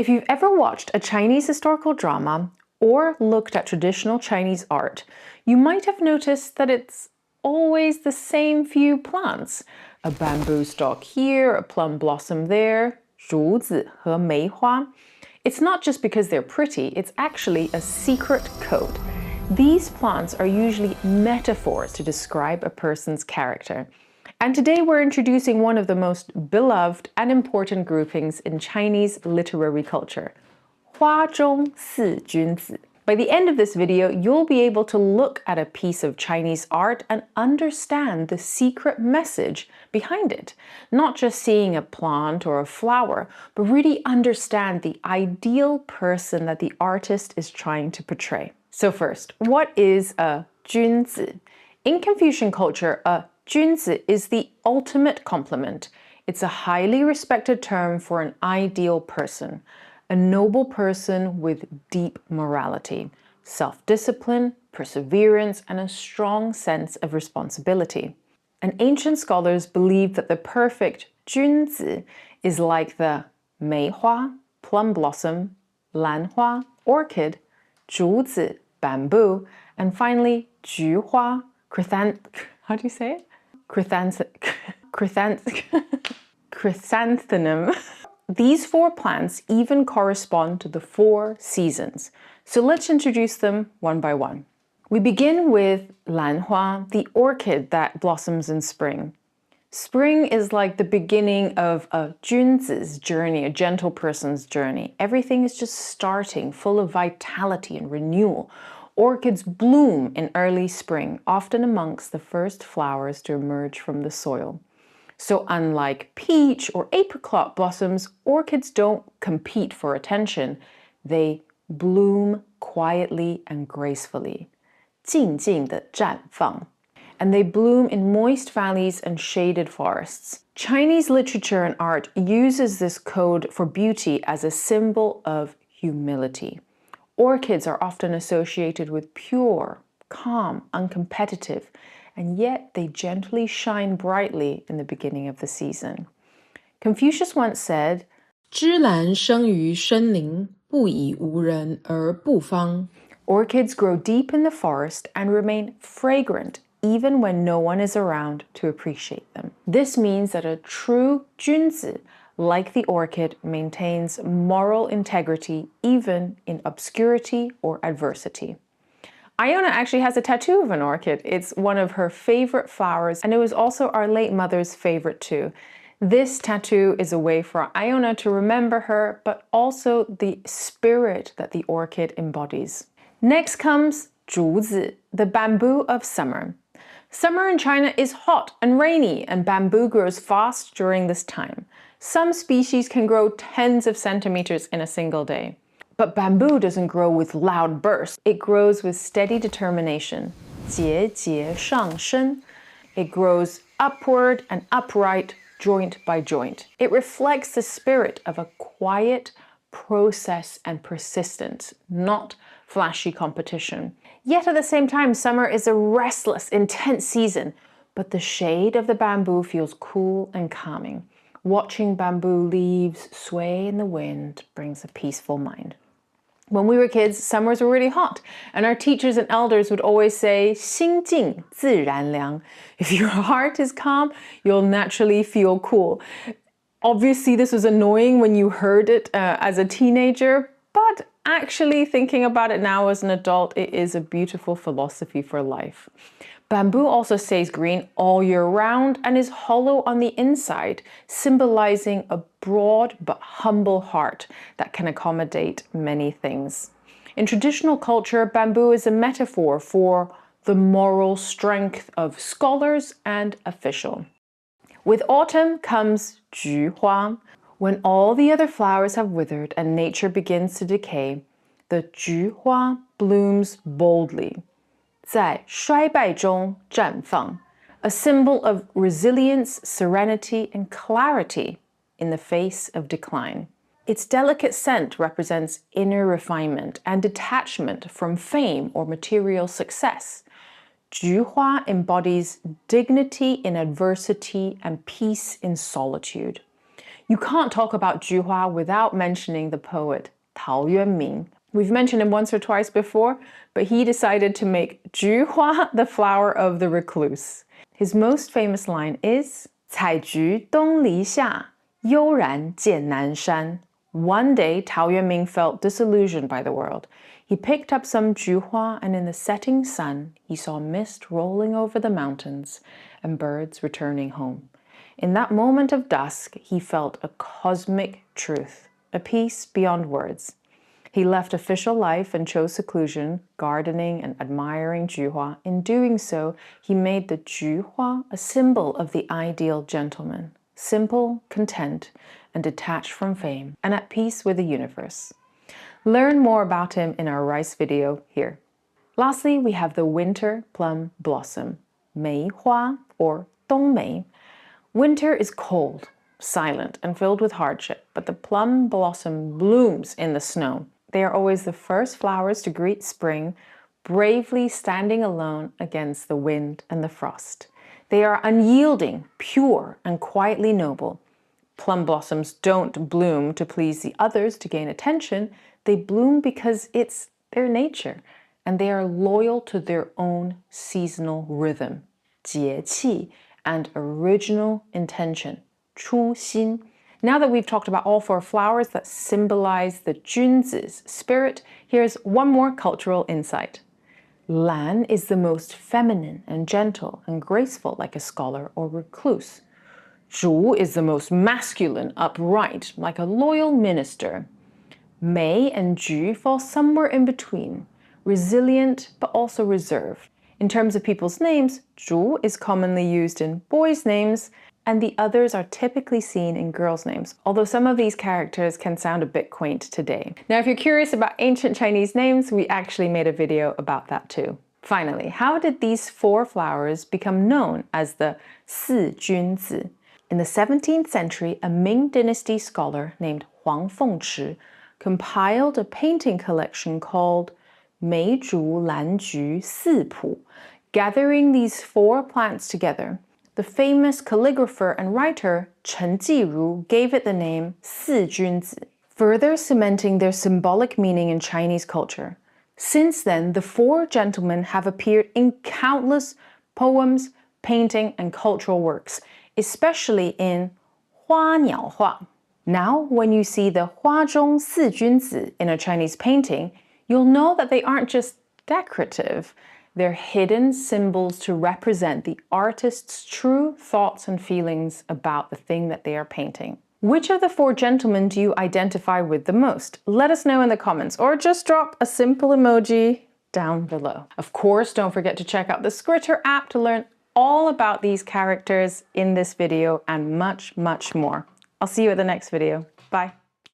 If you've ever watched a Chinese historical drama or looked at traditional Chinese art, you might have noticed that it's always the same few plants. A bamboo stalk here, a plum blossom there, 竹子和梅花. It's not just because they're pretty, it's actually a secret code. These plants are usually metaphors to describe a person's character. And today we're introducing one of the most beloved and important groupings in Chinese literary culture, 花中四君子. By the end of this video, you'll be able to look at a piece of Chinese art and understand the secret message behind it. Not just seeing a plant or a flower, but really understand the ideal person that the artist is trying to portray. So first, what is a 君子? In Confucian culture, a 君子 is the ultimate compliment. It's a highly respected term for an ideal person. A noble person with deep morality, self-discipline, perseverance, and a strong sense of responsibility. And ancient scholars believed that the perfect 君子 is like the 梅花, plum blossom, 兰花, orchid, 竹子, bamboo, and finally 菊花, how do you say it? Chrysanthemum. These four plants even correspond to the 4 seasons. So let's introduce them one by one. We begin with 兰花, the orchid that blossoms in spring. Spring is like the beginning of a 君子's journey, a gentle person's journey. Everything is just starting, full of vitality and renewal. Orchids bloom in early spring, often amongst the first flowers to emerge from the soil. So unlike peach or apricot blossoms, orchids don't compete for attention. They bloom quietly and gracefully. 静静地绽放. And they bloom in moist valleys and shaded forests. Chinese literature and art uses this code for beauty as a symbol of humility. Orchids are often associated with pure, calm, uncompetitive, and yet they gently shine brightly in the beginning of the season. Confucius once said, 芝兰生于森林，不以无人而不芳. Orchids grow deep in the forest and remain fragrant even when no one is around to appreciate them. This means that a true 君子, like the orchid, maintains moral integrity even in obscurity or adversity. Iona actually has a tattoo of an orchid. It's one of her favorite flowers, and it was also our late mother's favorite too. This tattoo is a way for Iona to remember her, but also the spirit that the orchid embodies. Next comes 竹子, the bamboo of summer. Summer in China is hot and rainy, and bamboo grows fast during this time. Some species can grow tens of centimeters in a single day. But bamboo doesn't grow with loud bursts. It grows with steady determination. 节节上升. It grows upward and upright, joint by joint. It reflects the spirit of a quiet process and persistence, not flashy competition. Yet at the same time, summer is a restless, intense season, but the shade of the bamboo feels cool and calming. Watching bamboo leaves sway in the wind brings a peaceful mind. When we were kids, summers were really hot, and our teachers and elders would always say, 心静自然凉. If your heart is calm, you'll naturally feel cool. Obviously, this was annoying when you heard it as a teenager, but actually thinking about it now as an adult, it is a beautiful philosophy for life. Bamboo also stays green all year round and is hollow on the inside, symbolizing a broad but humble heart that can accommodate many things. In traditional culture, bamboo is a metaphor for the moral strength of scholars and official. With autumn comes 菊花. When all the other flowers have withered and nature begins to decay, the 菊花 blooms boldly. 在衰败中绽放, a symbol of resilience, serenity, and clarity in the face of decline. Its delicate scent represents inner refinement and detachment from fame or material success. 菊花 embodies dignity in adversity and peace in solitude. You can't talk about Juhua without mentioning the poet Tao Yuanming. We've mentioned him once or twice before, but he decided to make Juhua the flower of the recluse. His most famous line is 采菊东篱下，悠然见南山. One day, Tao Yuanming felt disillusioned by the world. He picked up some juhua, and in the setting sun, he saw mist rolling over the mountains and birds returning home. In that moment of dusk, he felt a cosmic truth, a peace beyond words. He left official life and chose seclusion, gardening and admiring juhua. In doing so, he made the juhua a symbol of the ideal gentleman, simple, content, and detached from fame, and at peace with the universe. Learn more about him in our rice video here. Lastly, we have the winter plum blossom, 梅花 or 冬梅. Winter is cold, silent, and filled with hardship, but the plum blossom blooms in the snow. They are always the first flowers to greet spring, bravely standing alone against the wind and the frost. They are unyielding, pure, and quietly noble. Plum blossoms don't bloom to please the others to gain attention. They bloom because it's their nature, and they are loyal to their own seasonal rhythm, 节气, and original intention, 初心. Now that we've talked about all four flowers that symbolize the Junzi's spirit, here's one more cultural insight. Lan is the most feminine and gentle and graceful, like a scholar or recluse. Zhu is the most masculine, upright, like a loyal minister. Mei and Ju fall somewhere in between, resilient but also reserved. In terms of people's names, Zhu is commonly used in boys' names, and the others are typically seen in girls' names, although some of these characters can sound a bit quaint today. Now, if you're curious about ancient Chinese names, we actually made a video about that too. Finally, how did these four flowers become known as the 四君子? In the 17th century, a Ming Dynasty scholar named Huang Fengchi compiled a painting collection called 梅竹兰菊四谱, gathering these four plants together. The famous calligrapher and writer Chen Jiru gave it the name 四君子, further cementing their symbolic meaning in Chinese culture. Since then, the four gentlemen have appeared in countless poems, painting, and cultural works, especially in 花鸟画. Now, when you see the 花中四君子 in a Chinese painting, you'll know that they aren't just decorative. They're hidden symbols to represent the artist's true thoughts and feelings about the thing that they are painting. Which of the four gentlemen do you identify with the most? Let us know in the comments, or just drop a simple emoji down below. Of course, don't forget to check out the Skritter app to learn all about these characters in this video and much, much more. I'll see you at the next video. Bye.